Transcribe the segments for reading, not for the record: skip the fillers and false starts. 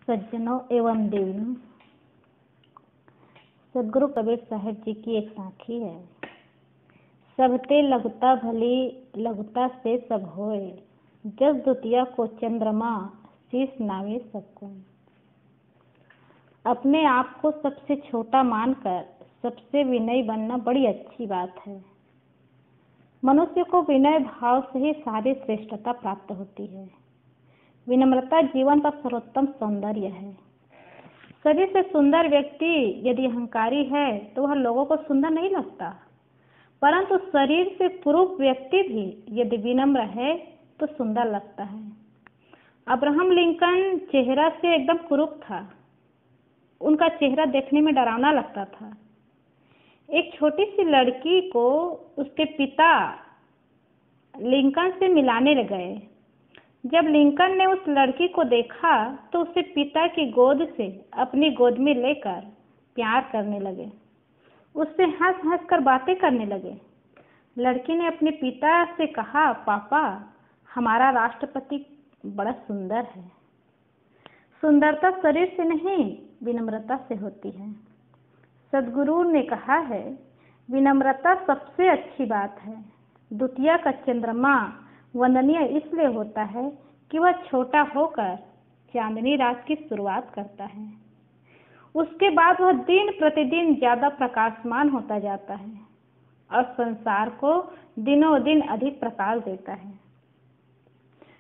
सज्जनों एवं देवियों, सदगुरु कबीर साहब जी की एक साखी है। सबते लगता भली लगता से सब होए, जस दुतिया को चंद्रमा शीश नावे सबको। अपने आप को सबसे छोटा मानकर सबसे विनयी बनना बड़ी अच्छी बात है। मनुष्य को विनय भाव से ही सारी श्रेष्ठता प्राप्त होती है। विनम्रता जीवन का सर्वोत्तम सौंदर्य है। शरीर से सुंदर व्यक्ति यदि अहंकारी है तो वह लोगों को सुंदर नहीं लगता, परंतु शरीर से कुरूप व्यक्ति भी यदि विनम्र है तो सुंदर लगता है। अब्राहम लिंकन चेहरा से एकदम कुरूप था। उनका चेहरा देखने में डरावना लगता था। एक छोटी सी लड़की को उसके पिता लिंकन से मिलाने लग गए। जब लिंकन ने उस लड़की को देखा तो उसे पिता की गोद से अपनी गोद में लेकर प्यार करने लगे। उससे हंस हंस कर बातें करने लगे। लड़की ने अपने पिता से कहा, पापा, हमारा राष्ट्रपति बड़ा सुंदर है। सुंदरता शरीर से नहीं, विनम्रता से होती है। सदगुरु ने कहा है, विनम्रता सबसे अच्छी बात है। द्वितीया का चंद्रमा वंदनीय इसलिए होता है कि वह छोटा होकर चांदनी रात की शुरुआत करता है। उसके बाद वह दिन प्रतिदिन ज्यादा प्रकाशमान होता जाता है और संसार को दिनों दिन अधिक प्रकाश देता है।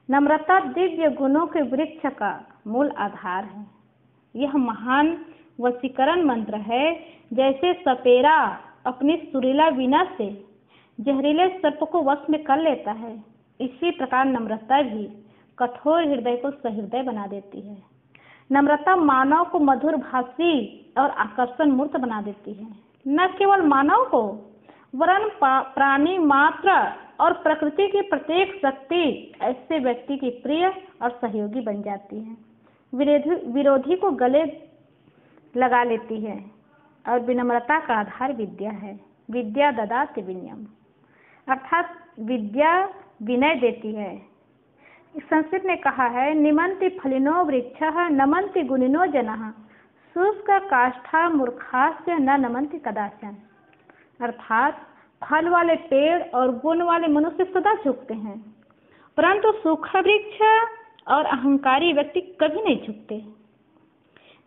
नम्रता दिव्य गुणों के वृक्ष का मूल आधार है। यह महान वशीकरण मंत्र है। जैसे सपेरा अपनी सुरीला वीणा से जहरीले सर्प को वश में कर लेता है, इसी प्रकार नम्रता भी कठोर हृदय को सहृदय बना देती है। नम्रता मानव को मधुर भाषी और आकर्षण मूर्त बना देती है। न केवल मानव को, वरन प्राणी मात्र और प्रकृति की प्रत्येक शक्ति ऐसे व्यक्ति की प्रिय और सहयोगी बन जाती है। विरोधी को गले लगा लेती है। और विनम्रता का आधार विद्या है। विद्या ददाति विनयम, अर्थात विद्या विनय देती है। संस्कृत ने कहा है, निमंति फलिनो वृक्षः नमंति गुणिनो जनः शुष्क काष्ठा मूर्खास्य न नमंति कदाचन। अर्थात फल वाले पेड़ और गुण वाले मनुष्य सदा झुकते हैं, परंतु सूखा वृक्ष और अहंकारी व्यक्ति कभी नहीं झुकते।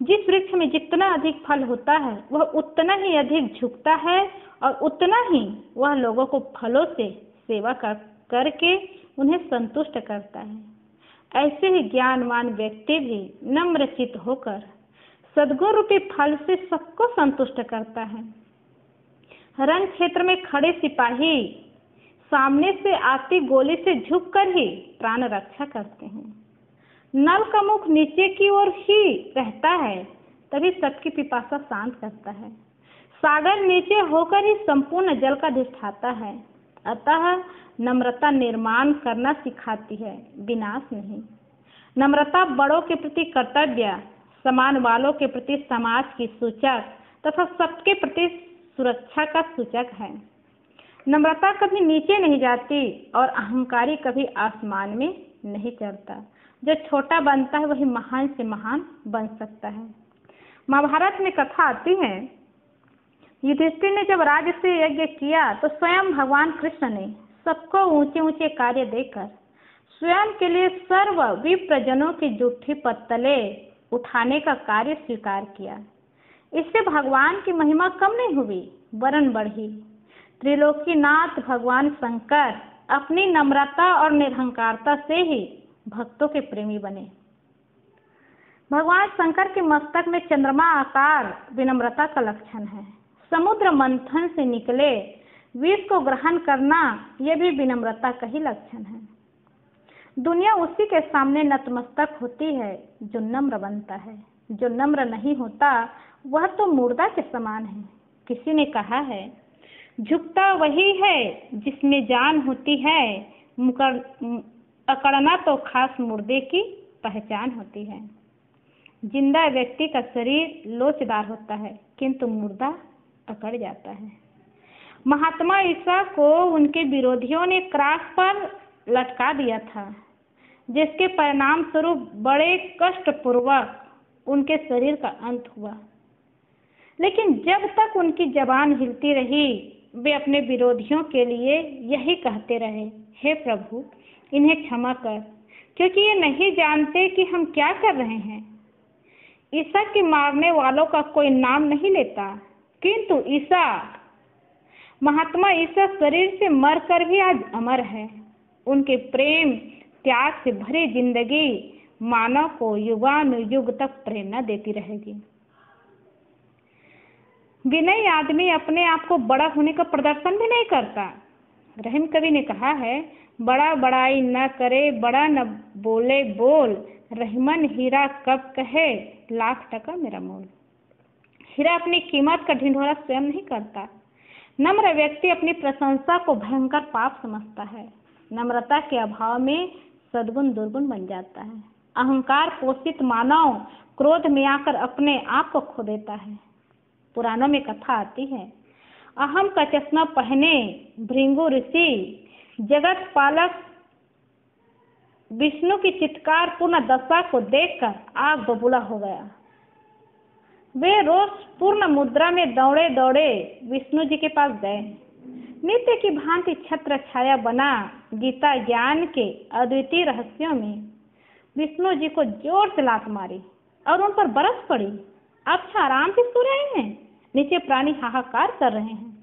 जिस वृक्ष में जितना अधिक फल होता है वह उतना ही अधिक झुकता है और उतना ही वह लोगों को फलों से सेवा करके उन्हें संतुष्ट करता है। ऐसे ही ज्ञानवान व्यक्ति भी नम्रचित होकर सद्गुण रूपी फल से सबको संतुष्ट करता है। रण क्षेत्र में खड़े सिपाही सामने से आती गोली से झुककर ही प्राण रक्षा करते हैं। नल का मुख नीचे की ओर ही रहता है, तभी सबकी पिपासा शांत करता है। सागर नीचे होकर ही संपूर्ण जल का अधिष्ठाता है। अतः नम्रता निर्माण करना सिखाती है, विनाश नहीं। नम्रता बड़ों के प्रति कर्तव्य, समान वालों के प्रति समाज की सूचक तथा सबके प्रति सुरक्षा का सूचक है। नम्रता कभी नीचे नहीं जाती और अहंकारी कभी आसमान में नहीं चढ़ता। जो छोटा बनता है वही महान से महान बन सकता है। महाभारत में कथा आती है, युधिष्ठिर ने जब राज्य से यज्ञ किया तो स्वयं भगवान कृष्ण ने सबको ऊंचे ऊंचे कार्य देकर स्वयं के लिए सर्व विप्रजनों की जूठी पत्तले उठाने का कार्य स्वीकार किया। इससे भगवान की महिमा कम नहीं हुई, वरन बढ़ी। त्रिलोकीनाथ भगवान शंकर अपनी नम्रता और निरहंकारता से ही भक्तों के प्रेमी बने। भगवान शंकर के मस्तक में चंद्रमा आकार विनम्रता का लक्षण है। समुद्र मंथन से निकले विष को ग्रहण करना यह भी विनम्रता का ही लक्षण है। दुनिया उसी के सामने नतमस्तक होती है जो नम्र बनता है। जो नम्र नहीं होता वह तो मुर्दा के समान है। किसी ने कहा है, झुकता वही है जिसमें जान होती है, अकड़ना तो खास मुर्दे की पहचान होती है। जिंदा व्यक्ति का शरीर लोचदार होता है, किंतु मुर्दा अकड़ जाता है। महात्मा ईसा को उनके विरोधियों ने क्रास पर लटका दिया था, जिसके परिणाम स्वरूप बड़े कष्ट पूर्वक उनके शरीर का अंत हुआ। लेकिन जब तक उनकी जबान हिलती रही, वे अपने विरोधियों के लिए यही कहते रहे, हे प्रभु, इन्हें क्षमा कर, क्योंकि ये नहीं जानते कि हम क्या कर रहे हैं। ईसा के मारने वालों का कोई नाम नहीं लेता, किंतु महात्मा ईसा शरीर से मरकर भी आज अमर है। उनके प्रेम त्याग से भरी जिंदगी मानव को युगानुयुग तक प्रेरणा देती रहेगी। विनयी आदमी अपने आप को बड़ा होने का प्रदर्शन भी नहीं करता। रहीम कवि ने कहा है, बड़ा बड़ाई न करे, बड़ा न बोले बोल, रहीमन हीरा कब कहे, लाख टका मेरा मोल। हीरा अपनी कीमत का ढिंढोरा स्वयं नहीं करता। नम्र व्यक्ति अपनी प्रशंसा को भयंकर पाप समझता है। नम्रता के अभाव में सद्गुण दुर्गुण बन जाता है। अहंकार पोषित मानव क्रोध में आकर अपने आप को खो देता है। पुराणों में कथा आती है, अहम का चश्मा पहने भृंगु ऋषि जगत पालक विष्णु की चित्कार पूर्ण दशा को देखकर आग बबूला हो गया। वे रोज पूर्ण मुद्रा में दौड़े दौड़े विष्णु जी के पास गए। नित्य की भांति छत्र छाया बना गीता ज्ञान के अद्वितीय रहस्यों में विष्णु जी को जोर से लात मारी और उन पर बरस पड़ी। अच्छा आराम से सो रहे हैं, नीचे प्राणी हाहाकार कर रहे हैं।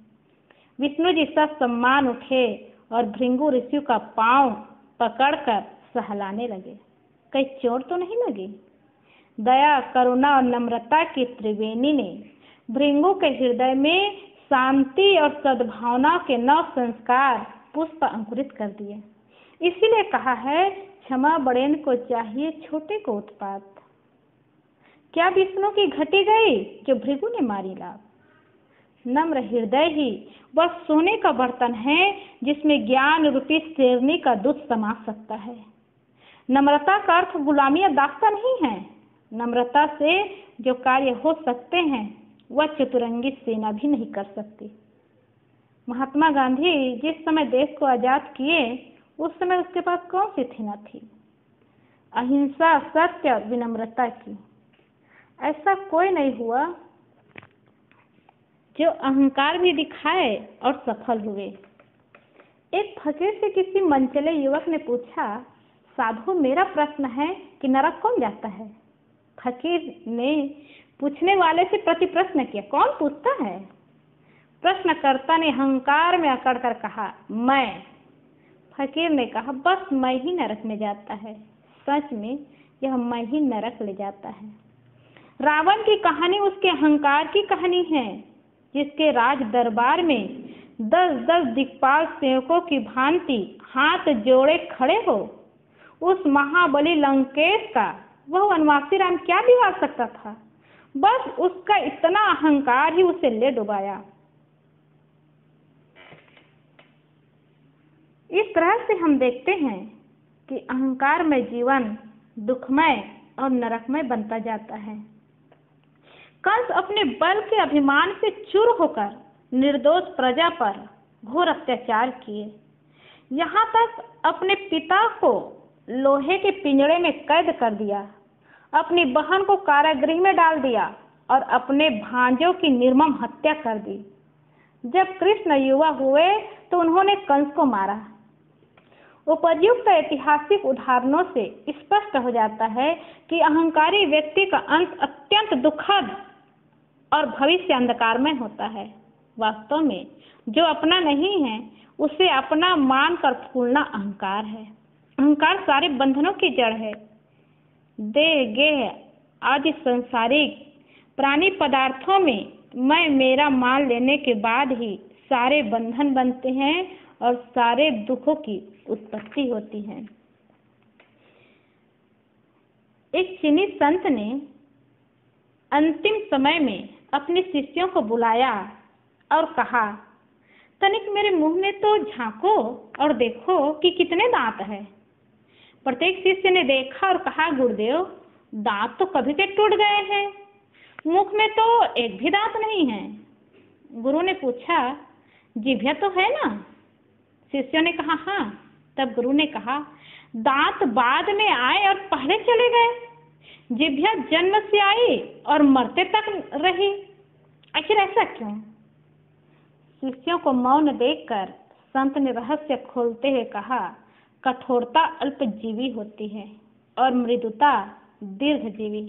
विष्णु जी ससम्मान उठे और भृंगु ऋषि का पांव पकड़कर सहलाने लगे। कहीं चोट तो नहीं लगी? दया, करुणा और नम्रता की त्रिवेणी ने भृंगु के हृदय में शांति और सद्भावना के नव संस्कार पुष्प अंकुरित कर दिए। इसीलिए कहा है, क्षमा बड़ेन को चाहिए, छोटे को उत्पात। क्या विष्णु की घटी गई जो भृगु ने मारी लाभ? नम्र हृदय ही वह सोने का बर्तन है जिसमें ज्ञान रूपी शेरनी का दूध समा सकता है। नम्रता का अर्थ गुलामी या दास्ता नहीं है। नम्रता से जो कार्य हो सकते हैं वह चतुरंगी सेना भी नहीं कर सकती। महात्मा गांधी जिस समय देश को आजाद किए उस समय उसके पास कौन सी सेना थी? अहिंसा, सत्य और विनम्रता की। ऐसा कोई नहीं हुआ जो अहंकार भी दिखाए और सफल हुए। एक फकीर से किसी मनचले युवक ने पूछा, साधु मेरा प्रश्न है कि नरक कौन जाता है? फकीर ने पूछने वाले से प्रति प्रश्न किया, कौन पूछता है? प्रश्नकर्ता ने अहंकार में अकड़ कर कहा, मैं। फकीर ने कहा, बस मैं ही नरक में जाता है। सच में यह मैं ही नरक ले जाता है। रावण की कहानी उसके अहंकार की कहानी है, जिसके राज दरबार में 10-10 दिक्पाल सेवकों की भांति हाथ जोड़े खड़े हो। उस महाबली लंकेश का वह वनवासी राम क्या बिगाड़ सकता था? बस उसका इतना अहंकार ही उसे ले डुबाया। इस तरह से हम देखते हैं कि अहंकार में जीवन दुखमय और नरकमय बनता जाता है। कंस अपने बल के अभिमान से चूर होकर निर्दोष प्रजा पर घोर अत्याचार किए। यहाँ तक अपने पिता को लोहे के पिंजड़े में कैद कर दिया, अपनी बहन को कारागृह में डाल दिया और अपने भांजों की निर्मम हत्या कर दी। जब कृष्ण युवा हुए तो उन्होंने कंस को मारा। उपयुक्त ऐतिहासिक उदाहरणों से स्पष्ट हो जाता है कि अहंकारी व्यक्ति का अंत अत्यंत दुखद और भविष्य अंधकारमय होता है। वास्तव में जो अपना नहीं है उसे अपना मानकर फूलना अहंकार है। अहंकार सारे बंधनों की जड़ है। देह, गेह आदि सांसारिक प्राणी पदार्थों में मैं मेरा मान लेने के बाद ही सारे बंधन बनते हैं और सारे दुखों की उत्पत्ति होती है। एक चीनी संत ने अंतिम समय में अपने शिष्यों को बुलाया और कहा, तनिक मेरे मुंह में तो झांको और देखो कि कितने दांत हैं। प्रत्येक शिष्य ने देखा और कहा, गुरुदेव दांत तो कभी के टूट गए हैं, मुख में तो एक भी दांत नहीं है। गुरु ने पूछा, जिभ्या तो है ना? शिष्यों ने कहा, हाँ। तब गुरु ने कहा, दांत बाद में आए और पहले चले गए, जिभ्या जन्म से आई और मरते तक रही, आखिर ऐसा क्यों? शिष्यों को मौन देखकर संत ने रहस्य खोलते हुए कहा, कठोरता अल्पजीवी होती है और मृदुता दीर्घजीवी।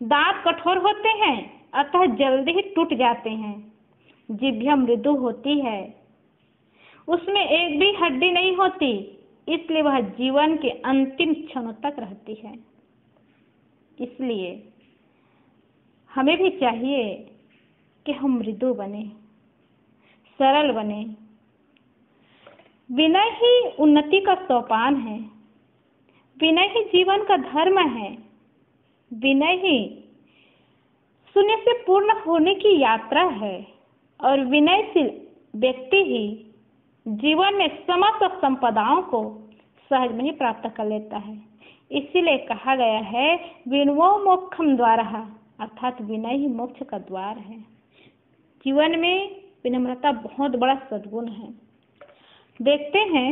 दांत कठोर होते हैं अतः जल्दी ही टूट जाते हैं। जिभ्या मृदु होती है, उसमें एक भी हड्डी नहीं होती, इसलिए वह जीवन के अंतिम क्षणों तक रहती है। इसलिए हमें भी चाहिए कि हम मृदु बने, सरल बने। विनय ही उन्नति का सोपान है, विनय ही जीवन का धर्म है, विनय ही शून्य से पूर्ण होने की यात्रा है और विनयशील व्यक्ति ही जीवन में समस्त संपदाओं को सहज में ही प्राप्त कर लेता है। इसीलिए कहा गया है विनयो मोक्षम द्वारः, अर्थात विनय ही मोक्ष का द्वार है। जीवन में विनम्रता बहुत बड़ा सद्गुण है। देखते हैं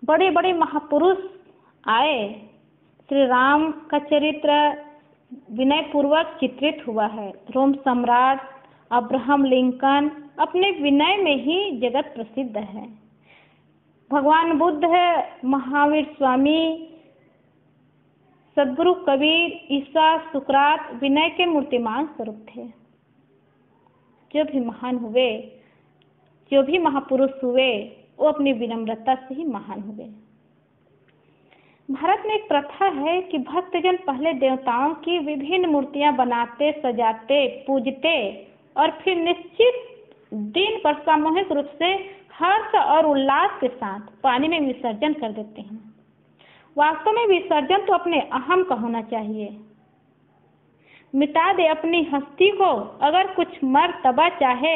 बड़े बड़े महापुरुष आए, श्री राम का चरित्र विनय पूर्वक चित्रित हुआ है। रोम सम्राट अब्राहम लिंकन अपने विनय में ही जगत प्रसिद्ध है। भगवान बुद्ध है, महावीर स्वामी, सद्गुरु कबीर, ईसा, सुकरात विनय के मूर्तिमान स्वरूप थे। जो भी महान हुए, जो भी महापुरुष हुए, वो अपनी विनम्रता से ही महान हुए। भारत में एक प्रथा है कि भक्तजन पहले देवताओं की विभिन्न मूर्तियां बनाते, सजाते, पूजते और फिर निश्चित दिन पर सामूहिक रूप से हर्ष और उल्लास के साथ पानी में विसर्जन कर देते हैं। वास्तव में विसर्जन तो अपने अहम का होना चाहिए। मिटा दे अपनी हस्ती को, अगर कुछ मर्तबा चाहे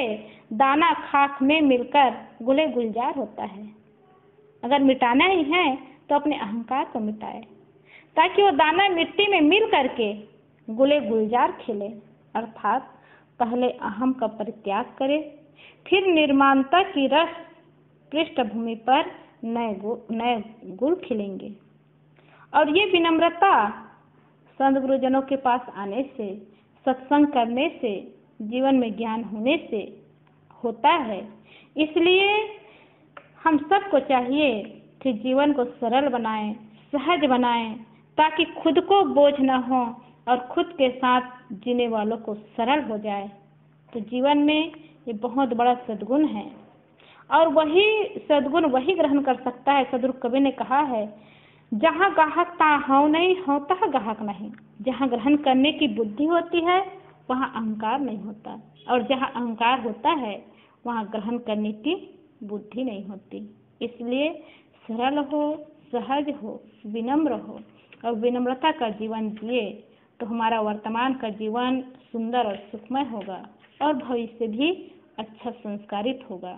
दाना खाक में मिलकर गुले गुलजार होता है। अगर मिटाना ही है तो अपने अहंकार को मिटाए, ताकि वो दाना मिट्टी में मिल करके गुले गुलजार खिले। अर्थात पहले अहम का परित्याग करे, फिर निर्माणता की रस पृष्ठभूमि पर नए गुल खिलेंगे। और ये विनम्रता संत गुरुजनों के पास आने से, सत्संग करने से, जीवन में ज्ञान होने से होता है। इसलिए हम सबको चाहिए कि जीवन को सरल बनाएं, सहज बनाएं, ताकि खुद को बोझ न हो और खुद के साथ जीने वालों को सरल हो जाए। तो जीवन में ये बहुत बड़ा सद्गुण है और वही सद्गुण वही ग्रहण कर सकता है। सदगुरु कबीर ने कहा है, जहाँ गाहक ताहू नहीं, होता गाहक नहीं। जहाँ ग्रहण करने की बुद्धि होती है वहाँ अहंकार नहीं होता, और जहाँ अहंकार होता है वहाँ ग्रहण करने की बुद्धि नहीं होती। इसलिए सरल हो, सहज हो, विनम्र हो और विनम्रता का जीवन जिए तो हमारा वर्तमान का जीवन सुंदर और सुखमय होगा और भविष्य भी अच्छा संस्कारित होगा।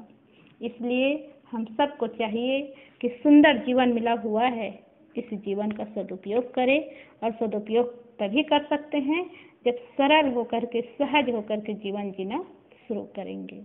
इसलिए हम सबको चाहिए कि सुंदर जीवन मिला हुआ है, इस जीवन का सदुपयोग करें। और सदुपयोग तभी कर सकते हैं जब सरल होकर के, सहज होकर के जीवन जीना शुरू करेंगे।